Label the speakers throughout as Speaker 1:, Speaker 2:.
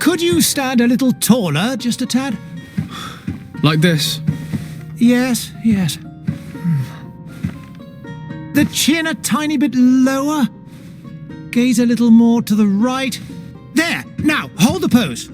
Speaker 1: Could you stand a little taller, just a tad?
Speaker 2: Like this?
Speaker 1: Yes, yes. The chin a tiny bit lower. Gaze a little more to the right. There! Now, hold the pose.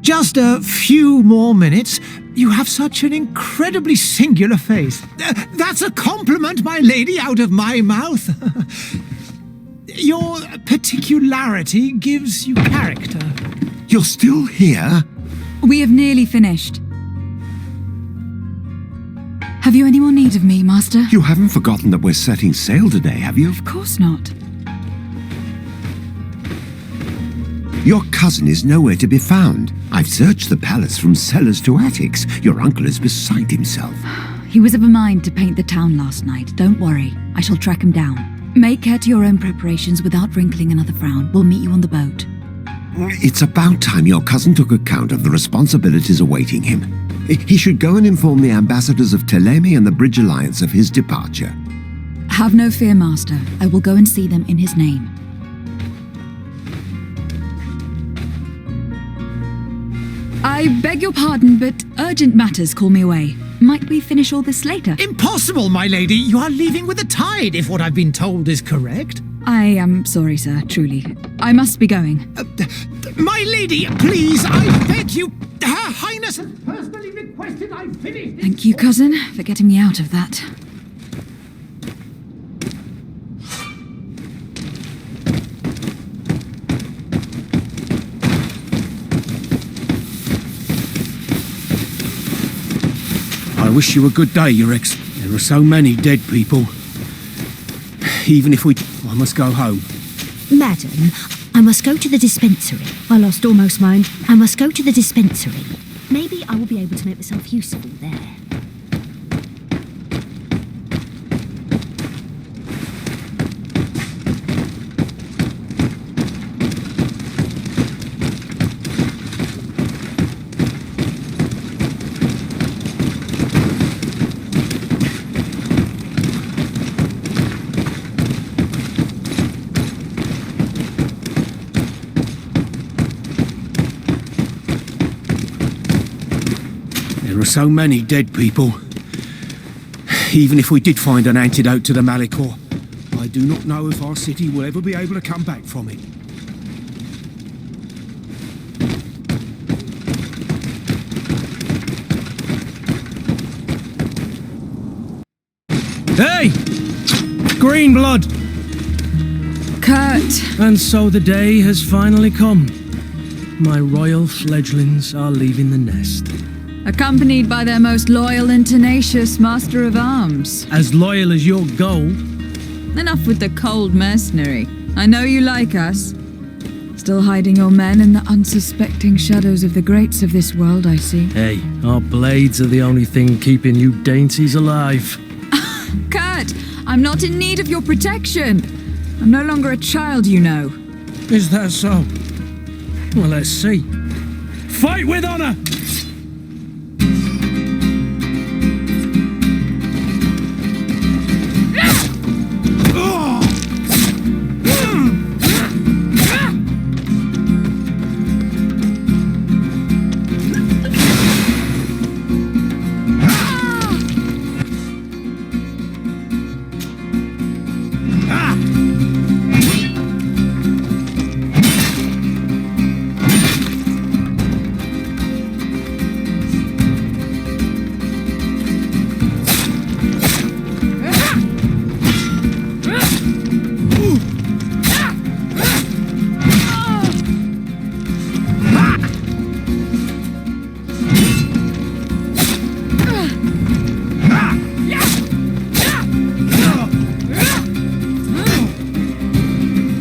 Speaker 1: Just a few more minutes. You have such an incredibly singular face. That's a compliment, my lady, out of my mouth. Your particularity gives you character.
Speaker 3: You're still here?
Speaker 4: We have nearly finished. Have you any more need of me, Master?
Speaker 3: You haven't forgotten that we're setting sail today, have you?
Speaker 4: Of course not.
Speaker 3: Your cousin is nowhere to be found. I've searched the palace from cellars to attics. Your uncle is beside himself.
Speaker 4: He was of a mind to paint the town last night. Don't worry. I shall track him down. Make care to your own preparations without wrinkling another frown. We'll meet you on the boat.
Speaker 3: It's about time your cousin took account of the responsibilities awaiting him. He should go and inform the ambassadors of Telemi and the Bridge Alliance of his departure.
Speaker 4: Have no fear, Master. I will go and see them in his name. I beg your pardon, but urgent matters call me away. Might we finish all this later?
Speaker 1: Impossible, my lady. You are leaving with the tide, if what I've been told is correct.
Speaker 4: I am sorry, sir, truly. I must be going.
Speaker 1: My lady, please, I beg you. Her Highness has personally requested I finish this.
Speaker 4: Thank you, cousin, for getting me out of that.
Speaker 5: I wish you a good day, Your Ex. There are so many dead people. Even if I must go home.
Speaker 6: Madam, I must go to the dispensary. I lost almost mine. I must go to the dispensary. Maybe I will be able to make myself useful there.
Speaker 5: There are so many dead people. Even if we did find an antidote to the Malicor, I do not know if our city will ever be able to come back from it. Hey! Green blood!
Speaker 4: Kurt!
Speaker 2: And so the day has finally come. My royal fledglings are leaving the nest.
Speaker 4: Accompanied by their most loyal and tenacious Master of Arms.
Speaker 2: As loyal as your gold.
Speaker 4: Enough with the cold mercenary. I know you like us. Still hiding your men in the unsuspecting shadows of the greats of this world, I see.
Speaker 2: Hey, our blades are the only thing keeping you dainties alive.
Speaker 4: Kurt, I'm not in need of your protection. I'm no longer a child, you know.
Speaker 2: Is that so? Well, let's see. Fight with honor!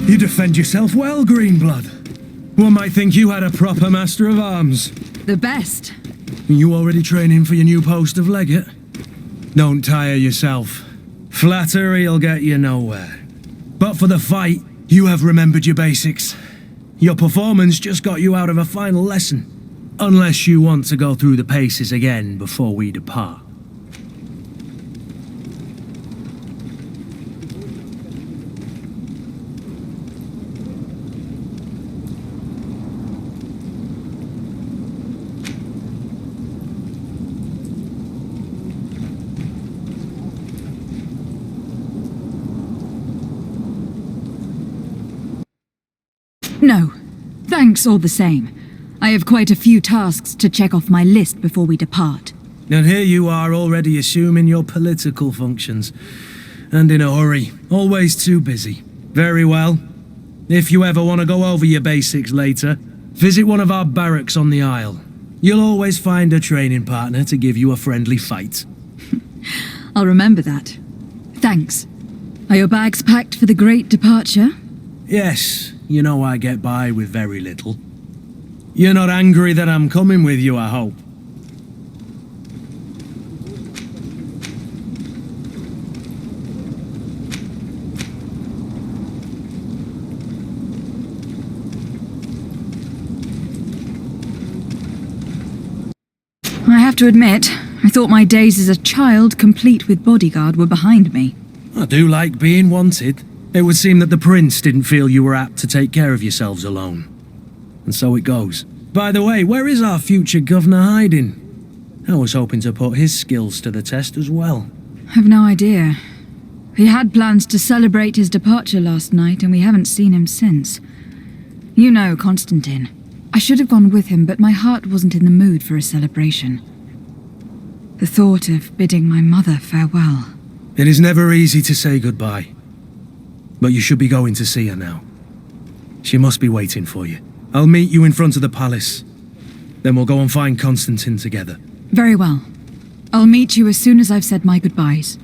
Speaker 5: You defend yourself well, Greenblood. One might think you had a proper Master of Arms.
Speaker 4: The best.
Speaker 5: You already training for your new post of legate? Don't tire yourself. Flattery'll get you nowhere. But for the fight, you have remembered your basics. Your performance just got you out of a final lesson. Unless you want to go through the paces again before we depart.
Speaker 4: No. Thanks all the same. I have quite a few tasks to check off my list before we depart.
Speaker 5: And here you are already assuming your political functions. And in a hurry. Always too busy. Very well. If you ever want to go over your basics later, visit one of our barracks on the Isle. You'll always find a training partner to give you a friendly fight.
Speaker 4: I'll remember that. Thanks. Are your bags packed for the great departure?
Speaker 5: Yes, you know I get by with very little. You're not angry that I'm coming with you, I hope.
Speaker 4: I have to admit, I thought my days as a child, complete with bodyguard, were behind me.
Speaker 5: I do like being wanted. It would seem that the prince didn't feel you were apt to take care of yourselves alone. And so it goes. By the way, where is our future governor hiding? I was hoping to put his skills to the test as well.
Speaker 4: I've no idea. He had plans to celebrate his departure last night, and we haven't seen him since. You know Constantine. I should have gone with him, but my heart wasn't in the mood for a celebration. The thought of bidding my mother farewell.
Speaker 5: It is never easy to say goodbye. But you should be going to see her now. She must be waiting for you. I'll meet you in front of the palace. Then we'll go and find Constantine together.
Speaker 4: Very well. I'll meet you as soon as I've said my goodbyes.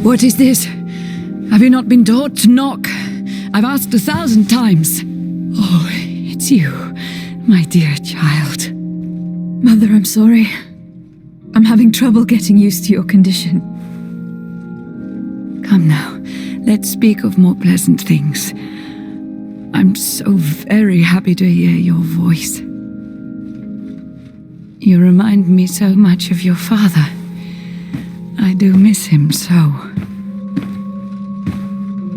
Speaker 4: What is this? Have you not been taught to knock? I've asked 1,000 times. Oh, it's you, my dear child. Mother, I'm sorry. I'm having trouble getting used to your condition. Come now, let's speak of more pleasant things. I'm so very happy to hear your voice. You remind me so much of your father. I do miss him so.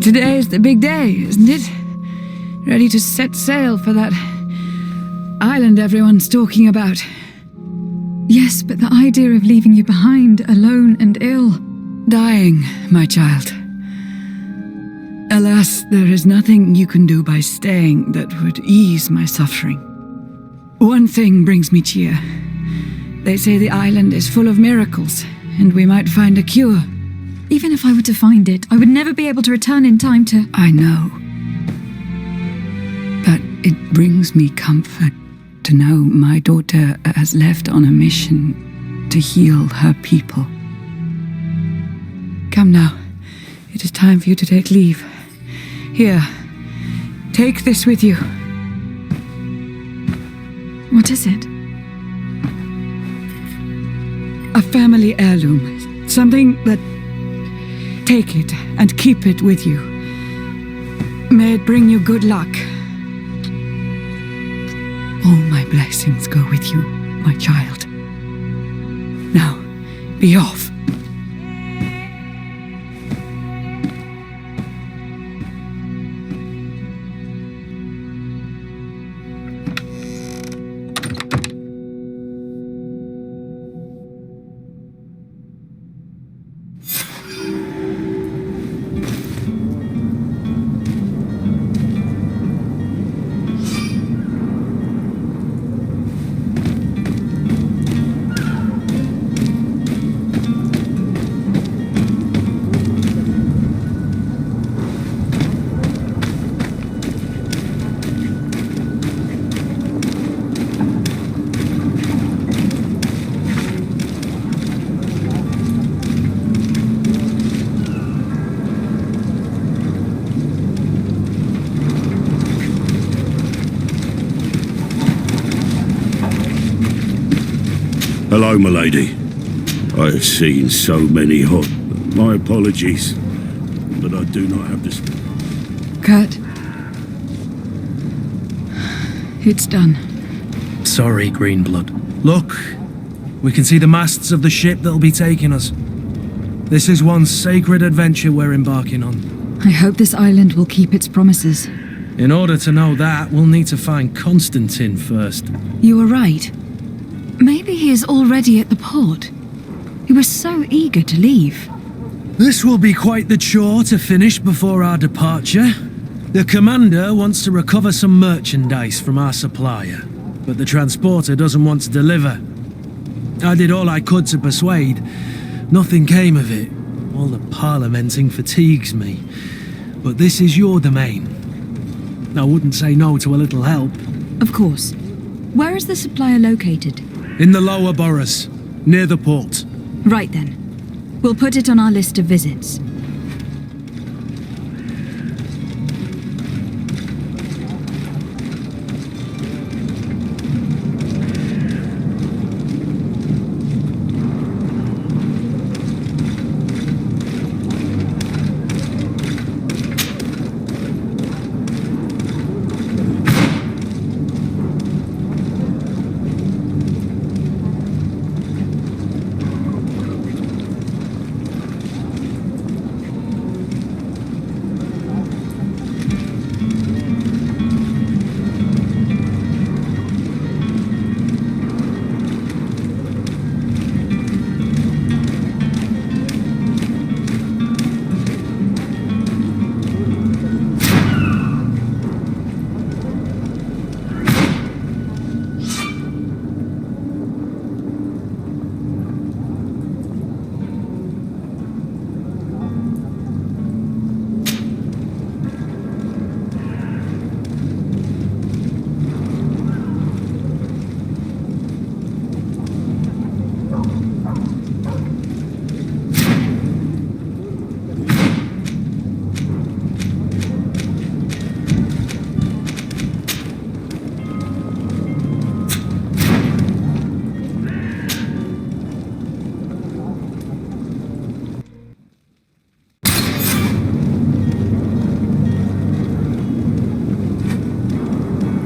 Speaker 4: Today is the big day, isn't it? Ready to set sail for that island everyone's talking about. Yes, but the idea of leaving you behind, alone and ill. Dying, my child. Alas, there is nothing you can do by staying that would ease my suffering. One thing brings me cheer. They say the island is full of miracles, and we might find a cure. Even if I were to find it, I would never be able to return in time to... I know. But it brings me comfort to know my daughter has left on a mission to heal her people. Come now. It is time for you to take leave. Here, take this with you. What is it? A family heirloom. Something that... Take it and keep it with you. May it bring you good luck. All my blessings go with you, my child. Now, be off.
Speaker 7: Hello, milady. I have seen so many hot... My apologies, but I do not have this...
Speaker 4: Kurt. It's done.
Speaker 2: Sorry, Greenblood. Look, we can see the masts of the ship that'll be taking us. This is one sacred adventure we're embarking on.
Speaker 4: I hope this island will keep its promises.
Speaker 2: In order to know that, we'll need to find Constantine first.
Speaker 4: You were right. Maybe he is already at the port. He was so eager to leave.
Speaker 2: This will be quite the chore to finish before our departure. The commander wants to recover some merchandise from our supplier, but the transporter doesn't want to deliver. I did all I could to persuade. Nothing came of it. All the parliamenting fatigues me. But this is your domain. I wouldn't say no to a little help.
Speaker 4: Of course. Where is the supplier located?
Speaker 2: In the lower boroughs, near the port.
Speaker 4: Right then. We'll put it on our list of visits.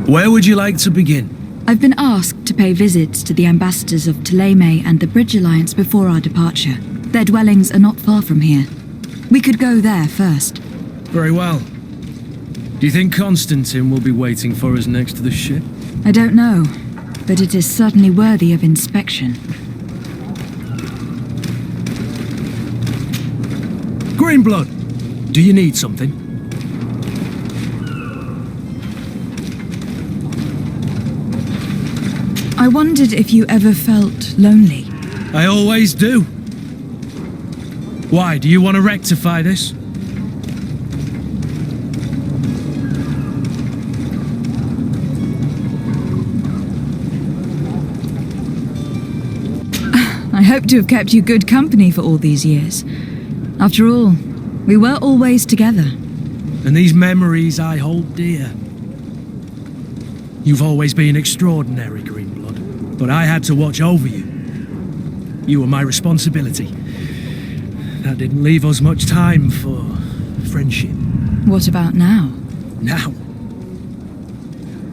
Speaker 2: Where would you like to begin?
Speaker 4: I've been asked to pay visits to the ambassadors of Ptolemy and the Bridge Alliance before our departure. Their dwellings are not far from here. We could go there first.
Speaker 2: Very well. Do you think Constantine will be waiting for us next to the ship?
Speaker 4: I don't know, but it is certainly worthy of inspection.
Speaker 2: Greenblood, do you need something?
Speaker 4: I wondered if you ever felt lonely.
Speaker 2: I always do. Why, do you want to rectify this?
Speaker 4: I hope to have kept you good company for all these years. After all, we were always together.
Speaker 2: And these memories I hold dear. You've always been extraordinary, Greenblood, but I had to watch over you. You were my responsibility. That didn't leave us much time for friendship.
Speaker 4: What about now?
Speaker 2: Now,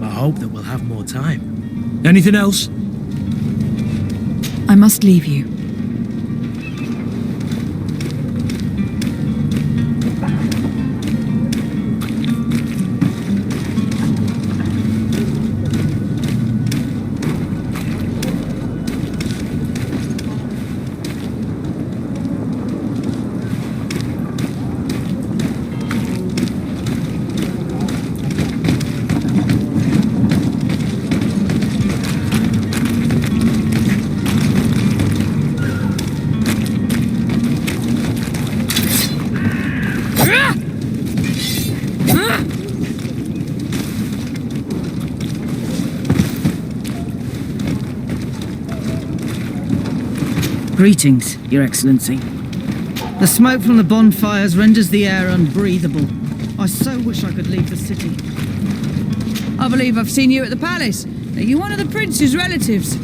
Speaker 2: I hope that we'll have more time. Anything else?
Speaker 4: I must leave you.
Speaker 8: Greetings, Your Excellency. The smoke from the bonfires renders the air unbreathable. I so wish I could leave the city.
Speaker 9: I believe I've seen you at the palace. Are you one of the prince's relatives?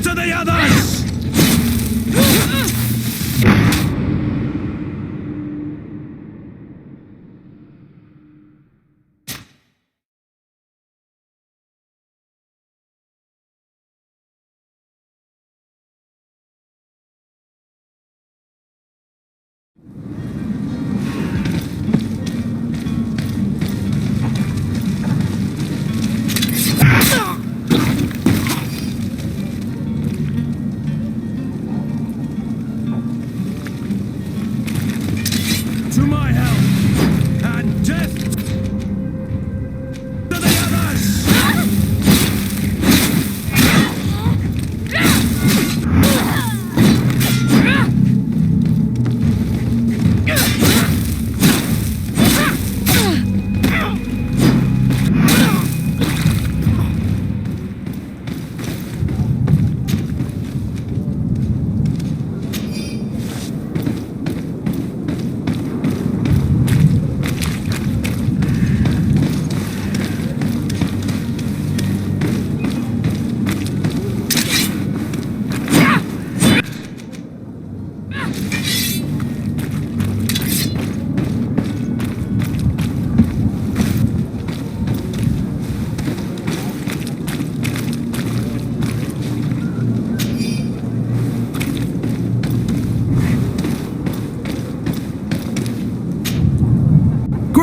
Speaker 5: To the others! To my help! And death to the others!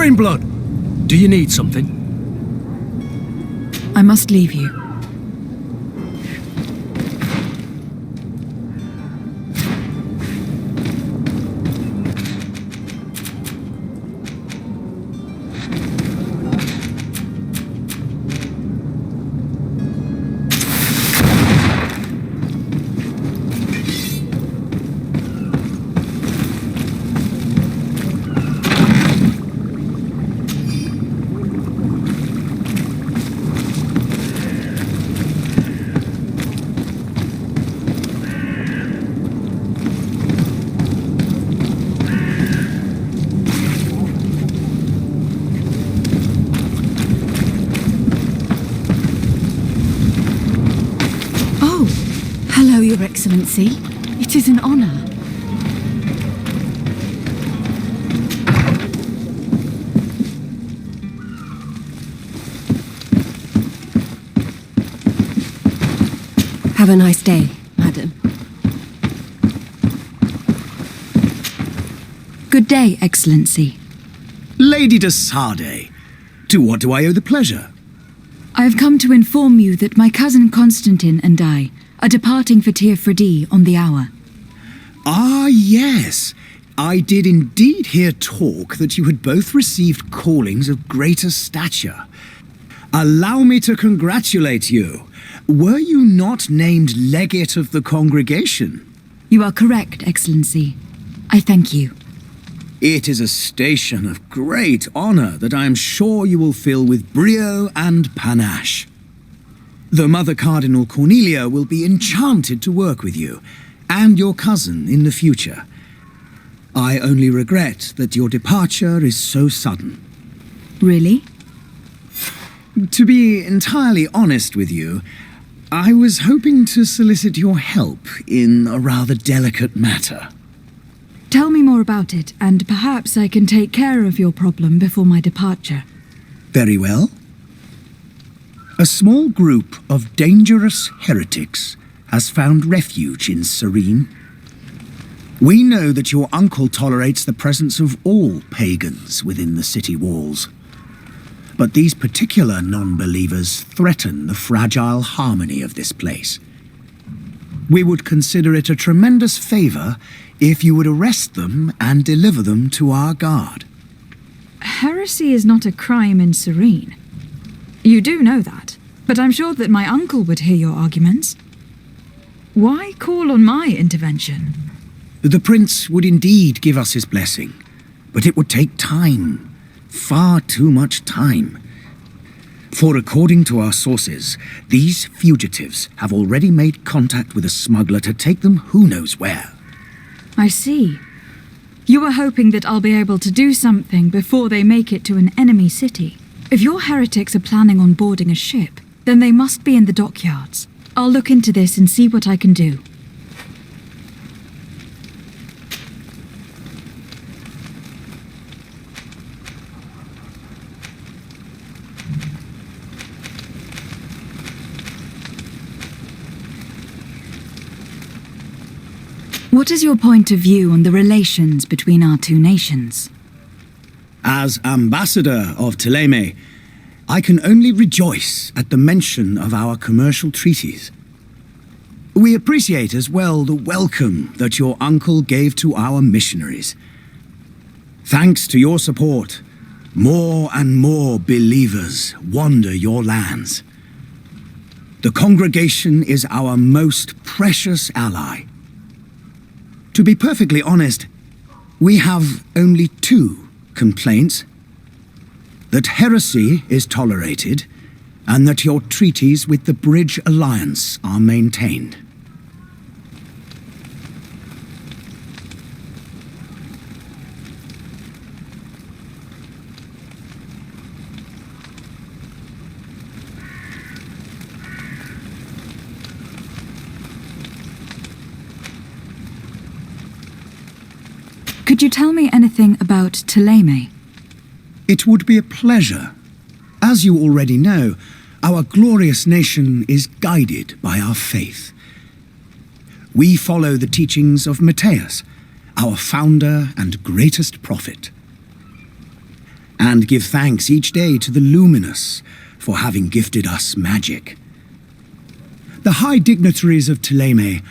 Speaker 5: Greenblood, do you need something?
Speaker 4: I must leave you. Hello, Your Excellency. It is an honor.
Speaker 9: Have a nice day, madam.
Speaker 4: Good day, Excellency.
Speaker 10: Lady de Sardet, to what do I owe the pleasure?
Speaker 4: I have come to inform you that my cousin Constantine and I are departing for Tir Freddy on the hour.
Speaker 10: Ah, yes. I did indeed hear talk that you had both received callings of greater stature. Allow me to congratulate you. Were you not named legate of the congregation?
Speaker 4: You are correct, Excellency. I thank you.
Speaker 10: It is a station of great honor that I am sure you will fill with brio and panache. The Mother Cardinal Cornelia will be enchanted to work with you and your cousin in the future. I only regret that your departure is so sudden.
Speaker 4: Really?
Speaker 10: To be entirely honest with you, I was hoping to solicit your help in a rather delicate matter.
Speaker 4: Tell me more about it, and perhaps I can take care of your problem before my departure.
Speaker 10: Very well. A small group of dangerous heretics has found refuge in Serene. We know that your uncle tolerates the presence of all pagans within the city walls. But these particular non-believers threaten the fragile harmony of this place. We would consider it a tremendous favor if you would arrest them and deliver them to our guard.
Speaker 4: Heresy is not a crime in Serene. You do know that, but I'm sure that my uncle would hear your arguments. Why call on my intervention?
Speaker 10: The prince would indeed give us his blessing, but it would take time. Far too much time. For according to our sources, these fugitives have already made contact with a smuggler to take them who knows where.
Speaker 4: I see. You were hoping that I'll be able to do something before they make it to an enemy city. If your heretics are planning on boarding a ship, then they must be in the dockyards. I'll look into this and see what I can do. What is your point of view on the relations between our two nations?
Speaker 10: As ambassador of Thélème, I can only rejoice at the mention of our commercial treaties. We appreciate as well the welcome that your uncle gave to our missionaries. Thanks to your support, more and more believers wander your lands. The congregation is our most precious ally. To be perfectly honest, we have only two complaints: that heresy is tolerated, and that your treaties with the Bridge Alliance are maintained.
Speaker 4: Could you tell me anything about Thélème?
Speaker 10: It would be a pleasure. As you already know, our glorious nation is guided by our faith. We follow the teachings of Matthias, our founder and greatest prophet, and give thanks each day to the Luminous for having gifted us magic. The high dignitaries of Thélème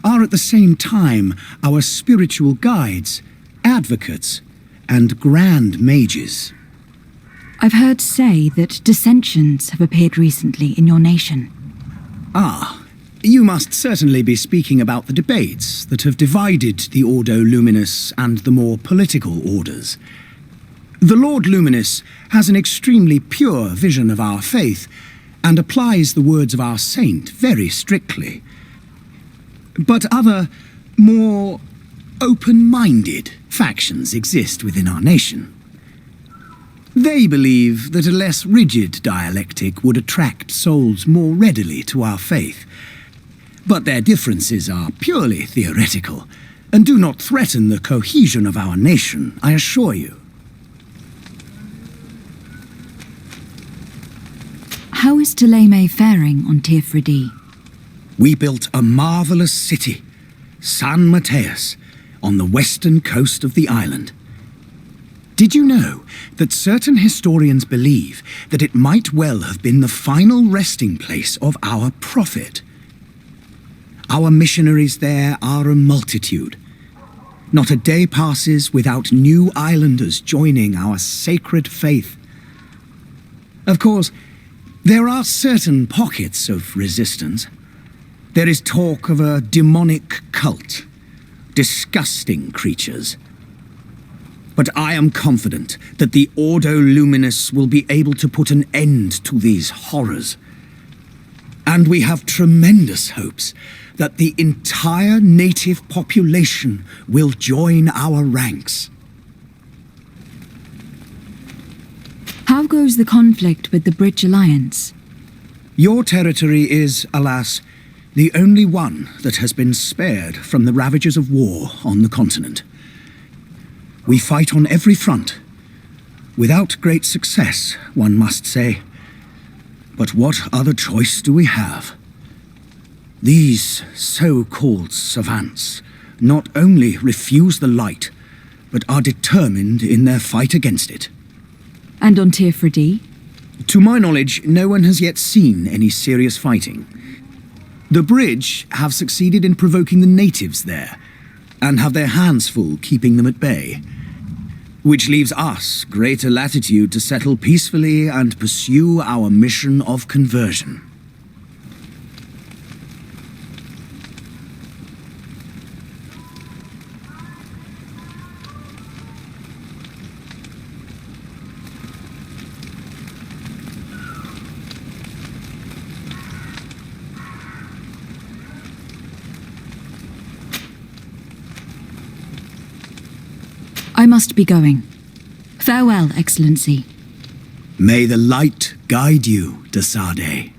Speaker 10: are at the same time our spiritual guides, advocates, and grand mages.
Speaker 4: I've heard say that dissensions have appeared recently in your nation.
Speaker 10: Ah, you must certainly be speaking about the debates that have divided the Ordo Luminous and the more political orders. The Lord Luminous has an extremely pure vision of our faith and applies the words of our saint very strictly. But other, more open-minded factions exist within our nation. They believe that a less rigid dialectic would attract souls more readily to our faith. But their differences are purely theoretical and do not threaten the cohesion of our nation, I assure you.
Speaker 4: How is Thélème faring on Tirfredi?
Speaker 10: We built a marvelous city, San Matthias, on the western coast of the island. Did you know that certain historians believe that it might well have been the final resting place of our prophet? Our missionaries there are a multitude. Not a day passes without new islanders joining our sacred faith. Of course, there are certain pockets of resistance. There is talk of a demonic cult, disgusting creatures. But I am confident that the Ordo Luminous will be able to put an end to these horrors. And we have tremendous hopes that the entire native population will join our ranks.
Speaker 4: How goes the conflict with the Bridge Alliance?
Speaker 10: Your territory is, alas, the only one that has been spared from the ravages of war on the continent. We fight on every front, without great success, one must say. But what other choice do we have? These so-called savants not only refuse the light, but are determined in their fight against it.
Speaker 4: And on Tirfredi?
Speaker 10: To my knowledge, no one has yet seen any serious fighting. The Bridge have succeeded in provoking the natives there, and have their hands full keeping them at bay, which leaves us greater latitude to settle peacefully and pursue our mission of conversion.
Speaker 4: I must be going. Farewell, Excellency.
Speaker 10: May the light guide you, de Sade.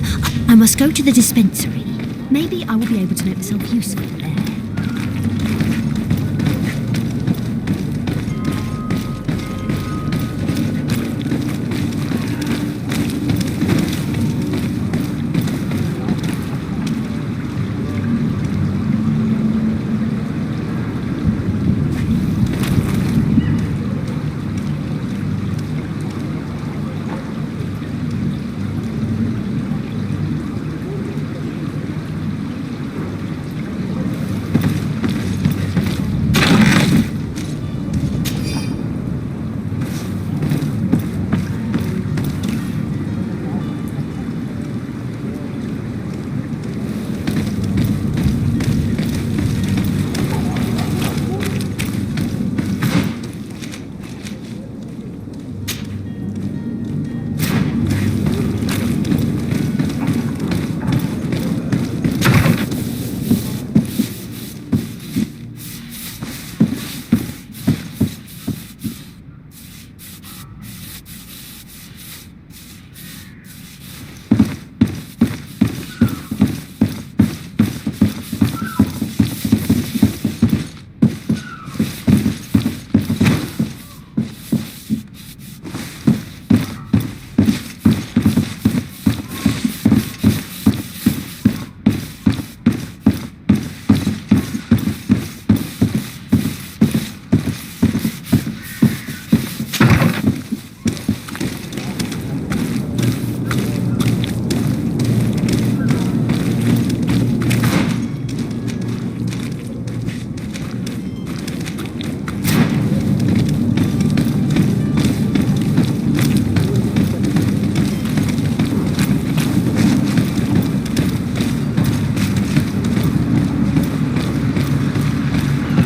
Speaker 6: Captain. I must go to the dispensary. Maybe I will be able to make myself useful there.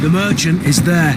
Speaker 2: The merchant is there.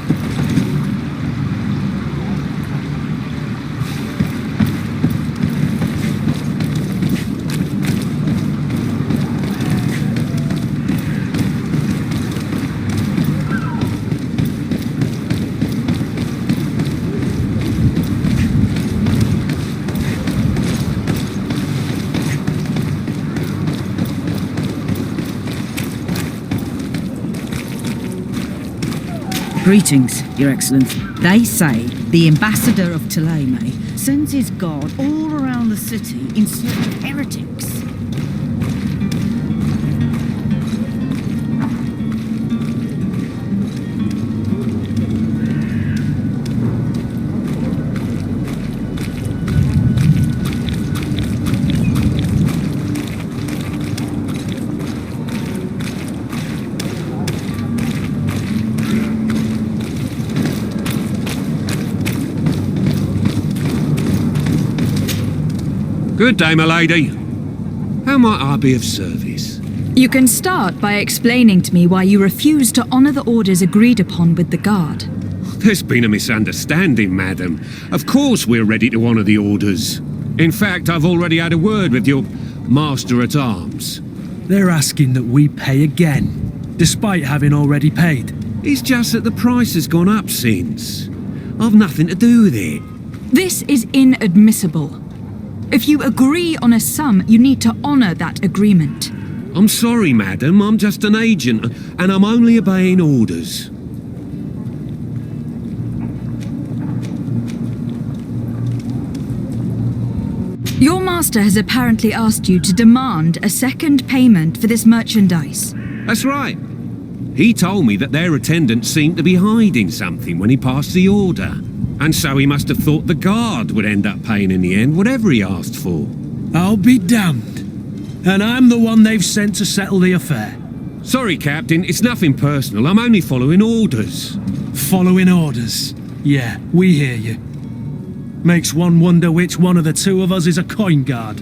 Speaker 8: Greetings, Your Excellency. They say the ambassador of Thélème sends his guard all around the city in search of heretics.
Speaker 11: Good day, my lady. How might I be of service?
Speaker 4: You can start by explaining to me why you refuse to honour the orders agreed upon with the guard.
Speaker 11: There's been a misunderstanding, madam. Of course we're ready to honour the orders. In fact, I've already had a word with your master-at-arms.
Speaker 2: They're asking that we pay again, despite having already paid.
Speaker 11: It's just that the price has gone up since. I've nothing to do with it.
Speaker 4: This is inadmissible. If you agree on a sum, you need to honour that agreement.
Speaker 11: I'm sorry, madam. I'm just an agent, and I'm only obeying orders.
Speaker 4: Your master has apparently asked you to demand a second payment for this merchandise.
Speaker 11: That's right. He told me that their attendant seemed to be hiding something when he passed the order. And so he must have thought the guard would end up paying in the end, whatever he asked for.
Speaker 2: I'll be damned. And I'm the one they've sent to settle the affair.
Speaker 11: Sorry, Captain, it's nothing personal. I'm only following orders.
Speaker 2: Following orders? Yeah, we hear you. Makes one wonder which one of the two of us is a coin guard.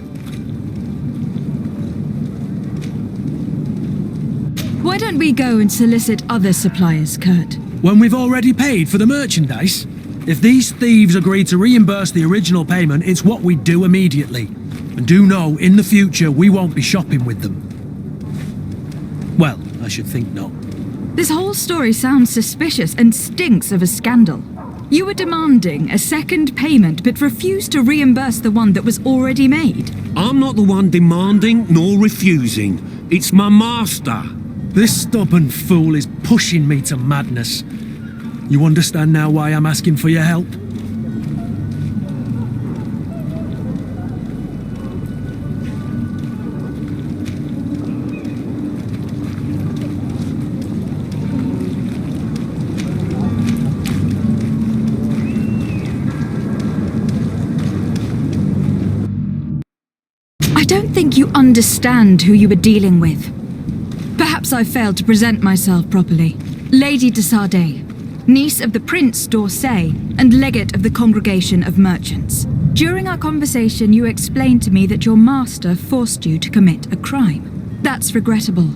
Speaker 4: Why don't we go and solicit other suppliers, Kurt?
Speaker 2: When we've already paid for the merchandise? If these thieves agree to reimburse the original payment, it's what we do immediately. And do know, in the future, we won't be shopping with them. Well, I should think not.
Speaker 4: This whole story sounds suspicious and stinks of a scandal. You were demanding a second payment but refused to reimburse the one that was already made.
Speaker 11: I'm not the one demanding nor refusing. It's my master.
Speaker 2: This stubborn fool is pushing me to madness. You understand now why I'm asking for your help?
Speaker 4: I don't think you understand who you were dealing with. Perhaps I failed to present myself properly. Lady de Sardet, niece of the Prince d'Orsay and legate of the Congregation of Merchants. During our conversation, you explained to me that your master forced you to commit a crime. That's regrettable,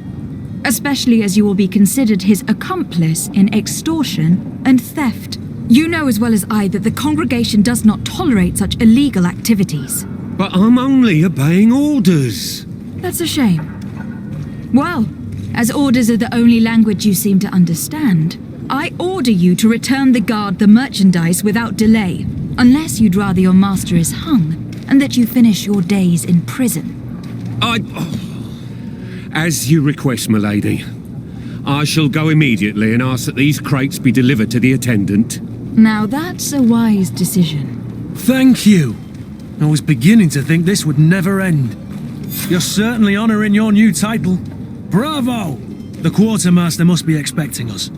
Speaker 4: especially as you will be considered his accomplice in extortion and theft. You know as well as I that the Congregation does not tolerate such illegal activities.
Speaker 11: But I'm only obeying orders.
Speaker 4: That's a shame. Well, as orders are the only language you seem to understand, I order you to return the guard the merchandise without delay, unless you'd rather your master is hung and that you finish your days in prison.
Speaker 11: As you request, my lady. I shall go immediately and ask that these crates be delivered to the attendant.
Speaker 4: Now that's a wise decision.
Speaker 2: Thank you. I was beginning to think this would never end. You're certainly honoring your new title. Bravo! The quartermaster must be expecting us.